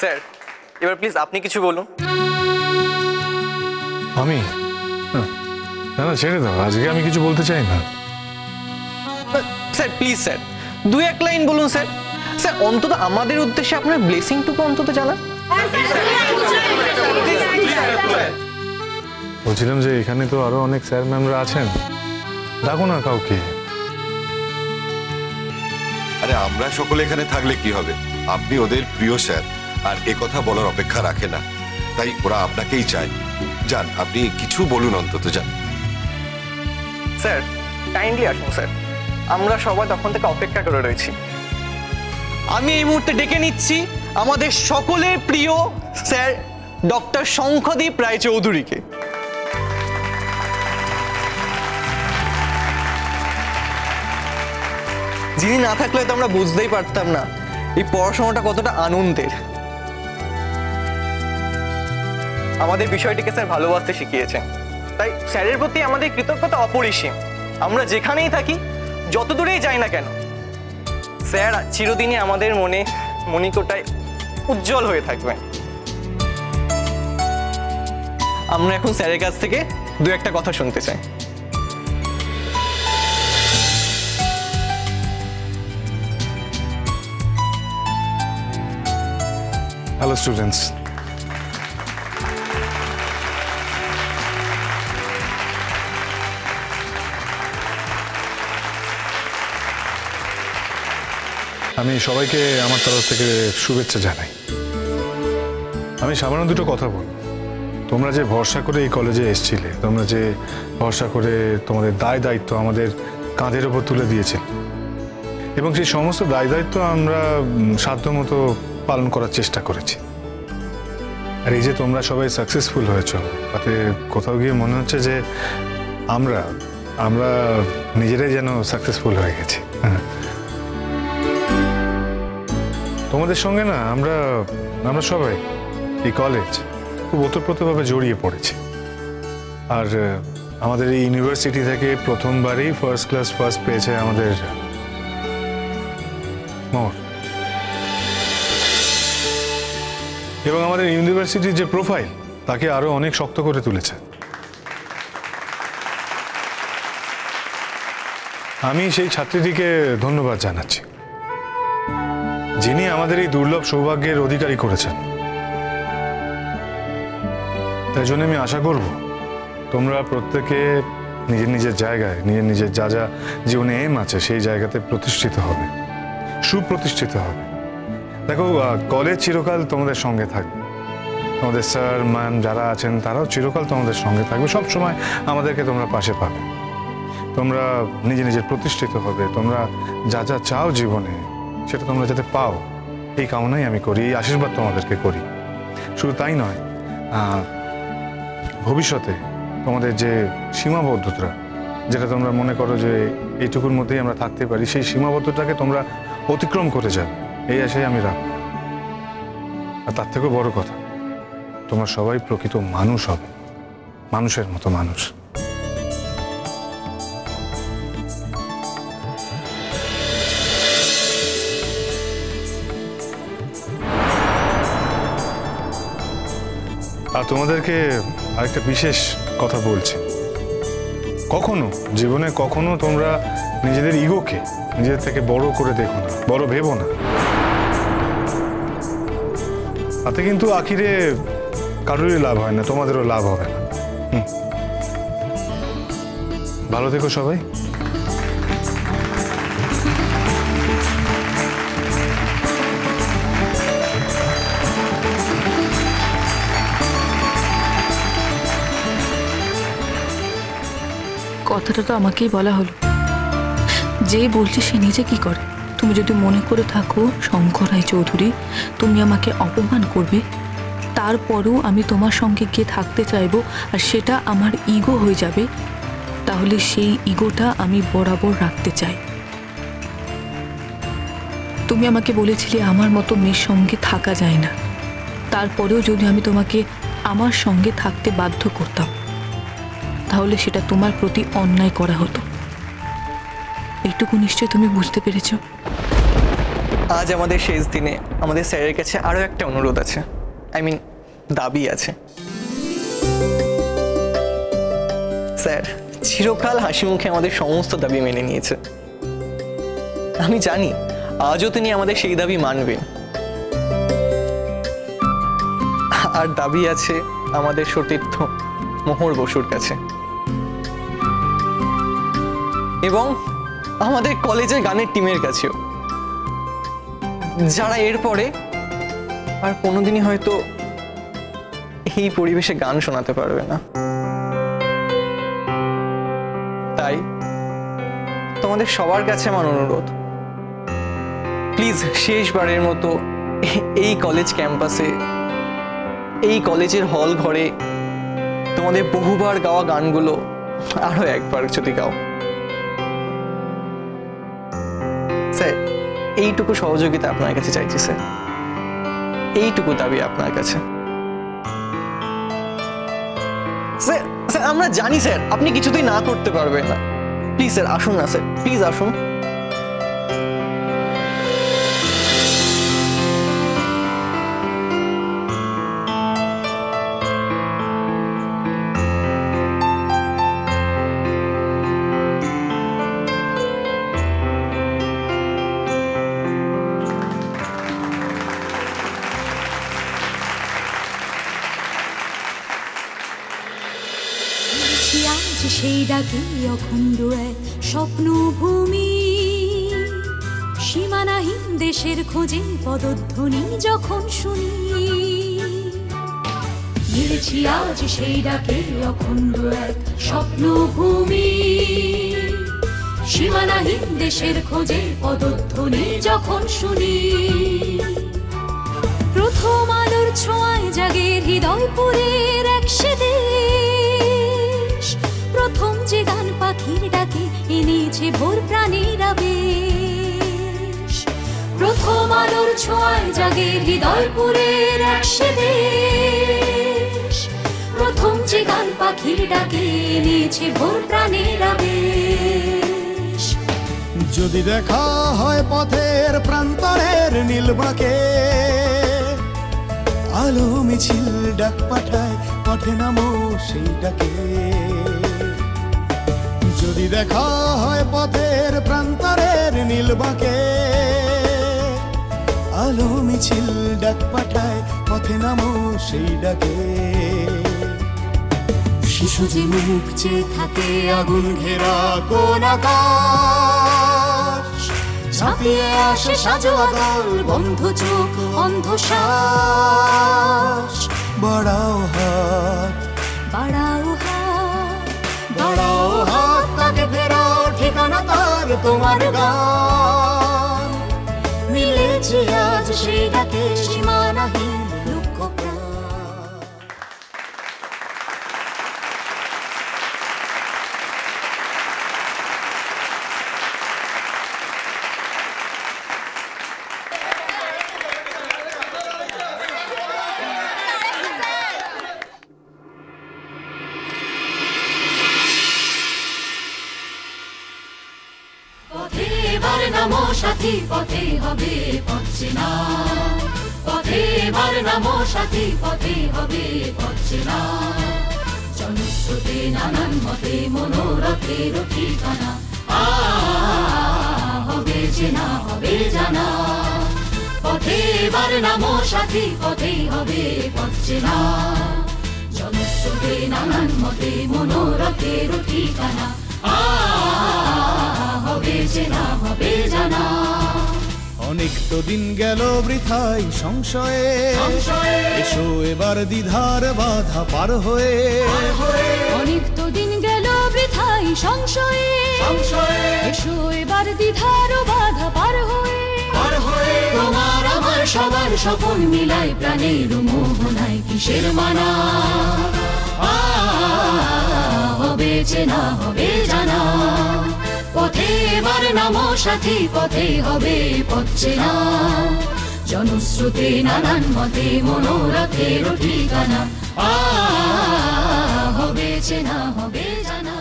Sir এবার please আপনি কিছু বলুন। আমি না না ছেড়ে দাও, আজকে আমি কিছু বলতে চাই না। স্যার প্লিজ স্যার দু এক লাইন বলুন স্যার। স্যার অন্তত আমাদের উদ্দেশ্যে আপনার ব্লেসিংটুকু অন্তত জানান। বলছিলাম যে এখানে তো আরো অনেক স্যার ম্যামরা আছেন, ডাকো না কাউকে। আরে আমরা সকলে এখানে থাকলে কি হবে, আপনি ওদের প্রিয় স্যার আর এ কথা বলার অপেক্ষা রাখে না, তাই ওরা আপনাকেই চায়। যান আপনি কিছু বলুন অন্তত, যান। স্যার কাইন্ডলি আসুন স্যার, আমরা সবাই তখন থেকে অপেক্ষা করে রয়েছি। আমি এই মুহূর্তে ডেকে নিচ্ছি আমাদের সকলের প্রিয় স্যার ডক্টর শঙ্খদীপ রায়চৌধুরীকে। যিনি না থাকলে তো আমরা বুঝতেই পারতাম না এই পড়াশোনাটা কতটা আনন্দের। আমাদের বিষয়টিকে স্যার ভালোবাসতে শিখিয়েছেন, তাই স্যারের প্রতি আমাদের কৃতজ্ঞতা অপরিসীম। আমরা যেখানেই থাকি, যত দূরেই যাই না কেন, স্যার চিরদিনই আমাদের মনে মণিকোটায় উজ্জ্বল হয়ে থাকবেন। আমরা এখন স্যারের কাছ থেকে দু একটা কথা শুনতে চাই। হ্যালো স্টুডেন্টস, আমি সবাইকে আমার তরফ থেকে শুভেচ্ছা জানাই। আমি সামান্য দুটো কথা বলব। তোমরা যে ভরসা করে এই কলেজে এসেছিলে, তোমরা যে ভরসা করে তোমাদের দায় দায়িত্ব আমাদের কাঁধের ওপর তুলে দিয়েছিলে, এবং সেই সমস্ত দায় দায়িত্ব আমরা সাধ্যমতো পালন করার চেষ্টা করেছি। আর এই যে তোমরা সবাই সাকসেসফুল হয়েছ, তাতে কোথাও গিয়ে মনে হচ্ছে যে আমরা আমরা নিজেরাই যেন সাকসেসফুল হয়ে গেছি। তোমাদের সঙ্গে না আমরা আমরা সবাই এই কলেজ খুব ওতপ্রোতভাবে জড়িয়ে পড়েছি। আর আমাদের এই ইউনিভার্সিটি থেকে প্রথমবারই ফার্স্ট ক্লাস ফার্স্ট পেয়েছে আমাদের মোর, এবং আমাদের ইউনিভার্সিটির যে প্রোফাইল তাকে আরো অনেক শক্ত করে তুলেছে। আমি সেই ছাত্রীটিকে ধন্যবাদ জানাচ্ছি, যিনি আমাদের এই দুর্লভ সৌভাগ্যের অধিকারী করেছেন। তাই জন্য আমি আশা করব তোমরা প্রত্যেকে নিজের নিজের জায়গায়, নিজের নিজের যা যা জীবনে এম আছে সেই জায়গাতে প্রতিষ্ঠিত হবে, সুপ্রতিষ্ঠিত হবে। দেখো, কলেজ চিরকাল তোমাদের সঙ্গে থাকবে, তোমাদের স্যার ম্যাম যারা আছেন তারাও চিরকাল তোমাদের সঙ্গে থাকবে, সব সময় আমাদেরকে তোমরা পাশে পাবে। তোমরা নিজে নিজের প্রতিষ্ঠিত হবে, তোমরা যা যা চাও জীবনে সেটা তোমরা যাতে পাও, এই কামনাই আমি করি, এই আশীর্বাদ তোমাদেরকে করি। শুধু তাই নয়, ভবিষ্যতে তোমাদের যে সীমাবদ্ধতা, যেটা তোমরা মনে করো যে এইটুকুর মধ্যেই আমরা থাকতে পারি, সেই সীমাবদ্ধতাকে তোমরা অতিক্রম করে যাবে, এই আশাই আমি রাখবো। আর তার থেকেও বড় কথা, তোমরা সবাই প্রকৃত মানুষ হবে, মানুষের মতো মানুষ। আর তোমাদেরকে আরেকটা বিশেষ কথা বলছি, কখনো জীবনে কখনো তোমরা নিজেদের ইগোকে নিজেদের থেকে বড় করে দেখো না, বড় ভেবো না। তাতে কিন্তু আখিরে কারোরই লাভ হয় না, তোমাদেরও লাভ হবে না। ভালো থেকো সবাই। কথাটা তো আমাকেই বলা হলো, যে বলছে সে নিজে কি করে। তুমি যদি মনে করে থাকো শঙ্কর রায়চৌধুরী তুমি আমাকে অপমান করবে, তারপরেও আমি তোমার সঙ্গে গিয়ে থাকতে চাইবো, আর সেটা আমার ইগো হয়ে যাবে, তাহলে সেই ইগোটা আমি বরাবর রাখতে চাই। তুমি আমাকে বলেছিলে আমার মতো মেয়ের সঙ্গে থাকা যায় না, তারপরেও যদি আমি তোমাকে আমার সঙ্গে থাকতে বাধ্য করতাম, তাহলে সেটা তোমার প্রতি অন্যায় করা হতো। এইটুকু নিশ্চয় তুমি বুঝতে পেরেছো। আজ আমাদের শেষ দিনে আমাদের স্যারের কাছে আরও একটা অনুরোধ আছে, দাবি আছে। স্যার চিরকাল হাসি মুখে আমাদের সমস্ত দাবি মেনে নিয়েছে। আমি জানি আজও তিনি আমাদের সেই দাবি মানবেন। আর দাবি আছে আমাদের সতীর্থ মোহর বসুর কাছে, এবং আমাদের কলেজের গানের টিমের কাছেও, যারা এরপরে আর কোনোদিনই হয়তো এই পরিবেশে গান শোনাতে পারবে না। তাই তোমাদের সবার কাছে আমার অনুরোধ, প্লিজ শেষবারের মতো এই কলেজ ক্যাম্পাসে, এই কলেজের হল ঘরে তোমাদের বহুবার গাওয়া গানগুলো আরো একবার যদি গাও। স্যার এইটুকু সহযোগিতা আপনার কাছে চাইছি স্যার, এইটুকু দাবি আপনার কাছে। স্যার স্যার আমরা জানি স্যার আপনি কিছুতেই না করতে পারবেন না, প্লিজ স্যার আসুন না স্যার, প্লিজ আসুন। আজ সেই ডাকে অখণ্ড এক স্বপ্নভূমি, সীমানাহীন দেশের খোঁজে পদধ্বনি যখন শুনি। মিলেছি আজ সেই ডাকে অখণ্ড এক স্বপ্নভূমি, সীমানাহীন দেশের খোঁজে পদধ্বনি যখন শুনি। প্রথম আলোর ছোঁয়ায় জাগে হৃদয়পুরের একসে দেশ, প্রথম যে গান পাখির ডাকে এনেছে ভোর প্রাণের আবেশ। প্রথম আলোর ছোঁয়ায় জাগে হৃদয়পুরের একসে দেশ, প্রথম যে গান পাখির ডাকে এনেছে ভোর প্রাণের আবেশ। যদি দেখা হয় পথের প্রান্তরের নীলবাঁকে, আলো মিছিল ডাক পাঠায় পথে নামো সেই ডাকে। যদি দেখা হয় পথের প্রান্তরের নীলবাঁকে, আলো মিছিল ডাক পাঠায় পথে নামো সেই ডাকে। শিশু যে মুখ চেয়ে থাকে আগুন ঘেরা কোন আকাশ, ঝাঁপিয়ে আসে সাজোয়া দল বন্ধ চোখ অন্ধ শ্বাস। বাড়াও হাত, বাড়াও হাত, বাড়াও হাত, তাকে ফেরাও ঠিকানা তার তোমার গান। মিলেছে আজ সেই ডাকে সীমানাহীন লক্ষ্য প্রাণ। পথে এবার নামো সাথী, পথে হবে পথ চেনা। পথে এবার নামো সাথী, পথে হবে পথ চেনা। জনস্রোতে নানান মতে মনোরথের ঠিকানা, হবে চেনা হবে জানা। পথে এবার নামো সাথী, পথে হবে পথ চেনা। জনস্রোতে নানান মতে মনোরথের ঠিকানা, হবে চেনা হবে জানা। অনেক তো দিন গেল বৃথাই সংশয়ে, এসো এবার দ্বিধার বাধা পার হয়ে। অনেক তো দিন গেল বৃথাই সংশয়ে, এসো এবার দ্বিধার বাধা পার হয়ে। তোমার আমার সবার স্বপন মিলাই প্রাণের মোহনায় কিসের মানা। হবে চেনা হবে জানা। পথে এবার নামো সাথী, পথে হবে পথ চেনা। জনস্রোতে নানান মতে মনোরথের ঠিকানা, হবে চেনা হবে জানা।